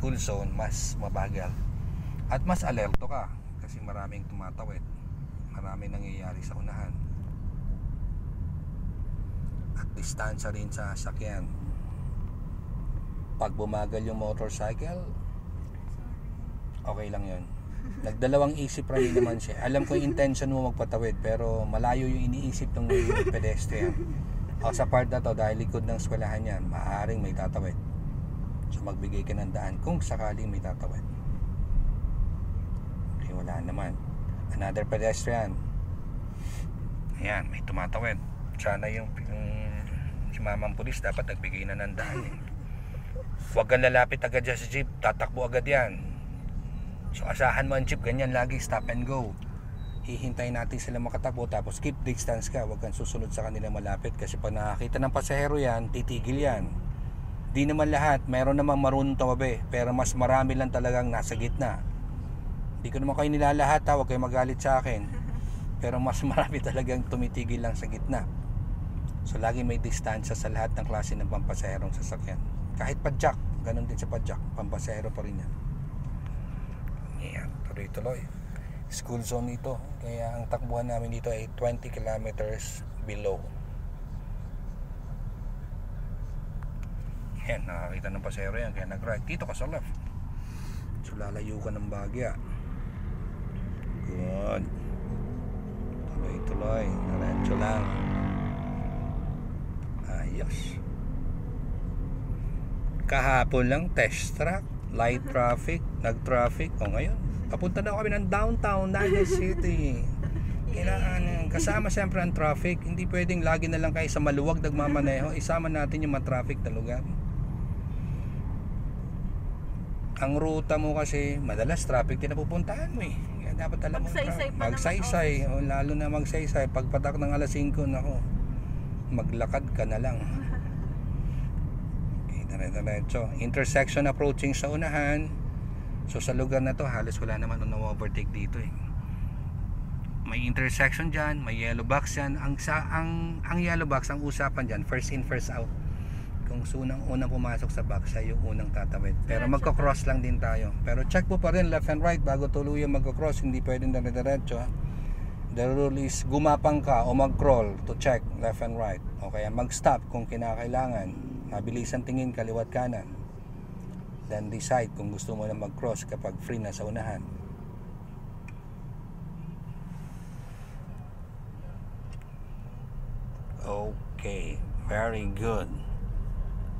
school zone, mas mabagal at mas alerto ka kasi maraming tumatawid, maraming nangyayari sa unahan at distansya rin sa sasakyan. Pag bumagal yung motorcycle, okay lang yun. Nagdalawang isip rin naman siya. Alam ko yung intention mo magpatawid, pero malayo yung iniisip ng pedestrian. O sa part na to, dahil likod ng eskwelahan yan, maaaring may tatawid. So magbigay ka ng daan kung sakaling may tatawid. Okay, wala naman. Another pedestrian. Ayan, may tumatawid. Sana yung si mamang pulis dapat nagbigay na ng daan. Huwag kang lalapit agad dyan sa jeep, tatakbo agad yan. So asahan mo ang jeep, ganyan lagi, stop and go. Hihintayin natin sila makatakbo, tapos keep distance ka. Huwag kang susunod sa kanila malapit, kasi pag nakakita ng pasahero yan, titigil yan. Di naman lahat, mayroon namang marunong tumabi, pero mas marami lang talagang nasa gitna. Di ko naman kayo nilalahat ha, huwag kayo magalit sa akin, pero mas marami talagang tumitigil lang sa gitna. So lagi may distansya sa lahat ng klase ng pampasaherong sasakyan. Kahit padjak, ganun din sa padjak, pampasahero pa rin yan. Yan, tuloy-tuloy. School zone ito, kaya ang takbuhan namin dito ay 20 kilometers below. Yan, nakakita ng pasahero yan, kaya nag-right. Dito ka sa left. So lalayo ka ng Bagya. Good. Tuloy-tuloy, diretso lang. Ayos. Kahapon lang, test track, light traffic, nag-traffic. O ngayon, papunta na kami ng downtown Naga City. Kailangan, kasama siyempre ang traffic. Hindi pwedeng lagi na lang kayo sa maluwag nagmamaneho. Isama natin yung matraffic na lugar. Ang ruta mo kasi, madalas traffic din na pupuntahan mo eh. Kaya dapat alam mo, magsaysay. O, lalo na magsaysay. Pagpatak ng alas 5, nako, maglakad ka na lang. Diretso. Intersection approaching sa unahan. So sa lugar na to halos wala naman na-overtake dito eh. May intersection dyan, may yellow box yan. Ang yellow box, ang usapan dyan, first in first out. Kung unang pumasok sa box, siya yung unang tatawid. Pero magko-cross lang din tayo. Pero check mo pa rin left and right bago tuluyan magko-cross. Hindi pwedeng diretso. The rule is gumapang ka o mag-crawl to check left and right. O kaya mag-stop kung kinakailangan. Mabilis ang tingin kaliwat kanan. Then decide kung gusto mo na mag-cross kapag free na sa unahan. Okay, very good.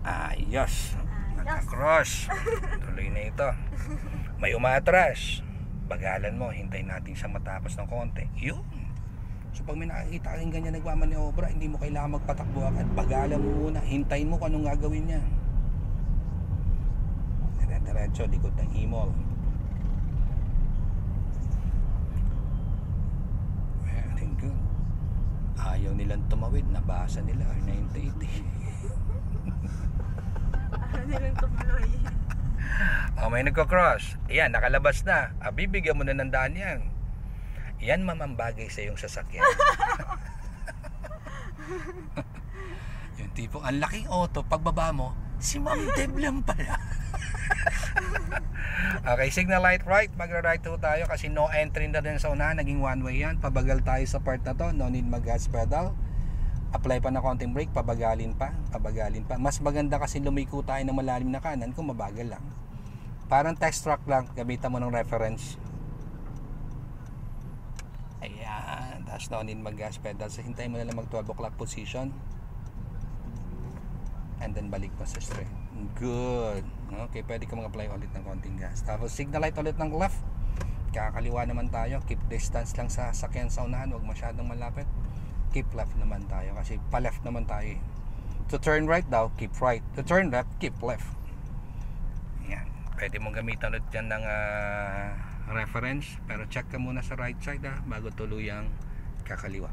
Ayos. Naka-cross. Tuloy na ito. May umatras. Bagalan mo, hintayin natin siya matapos ng konti. Yun. So pag may nakakita kang ganyan nagmamaniobra, hindi mo kailangan magpatakbo agad. Bagalan mo muna, hintayin mo kung anong gagawin niya. Diretso, likod ng e-mall. Very good. Ayaw nilang tumawid, nabasa nila R9080. Ayaw nilang tumuloy. May nagko-cross. Ayan, nakalabas na. Bibigyan mo na ng daan yan. Yan mamambagay sa iyong sasakyan. Yung tipong ang laking auto, pagbaba mo, si Ma'am Deb lang pala. Okay, signal light right, magra-right to tayo kasi no entry na din sa unahan, naging one way yan. Pabagal tayo sa part na to, no need mag-gas pedal. Apply pa na konting brake, pabagalin pa. Mas maganda kasi lumiko tayo ng malalim na kanan kung mabagal lang. Parang test track lang, gamitan mo ng reference. Ayan, tapos no need mag-gas pedal. So hintayin mo na lang mag 12 o'clock position. And then balik pa sa straight. Good. Okay, pwede ka mag-apply ulit ng konting gas. Tapos signal light ulit ng left. Kakaliwa naman tayo. Keep distance lang sa sakyan sa unahan. Huwag masyadong malapit. Keep left naman tayo kasi pa-left naman tayo. To turn right daw, keep right. To turn left, keep left. Ayan. Pwede mong gamitan ulit yan ng reference. Pero check ka muna sa right side bago tuluyang kakaliwa.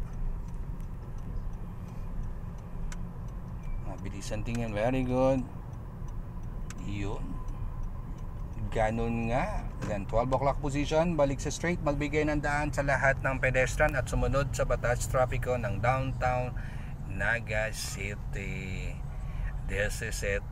Bilisan tingin, very good. Yun. Ganun nga. Then 12 o'clock position, balik sa straight, magbigay ng daan sa lahat ng pedestrian at sumunod sa batas trapiko ng downtown Naga City. This is it.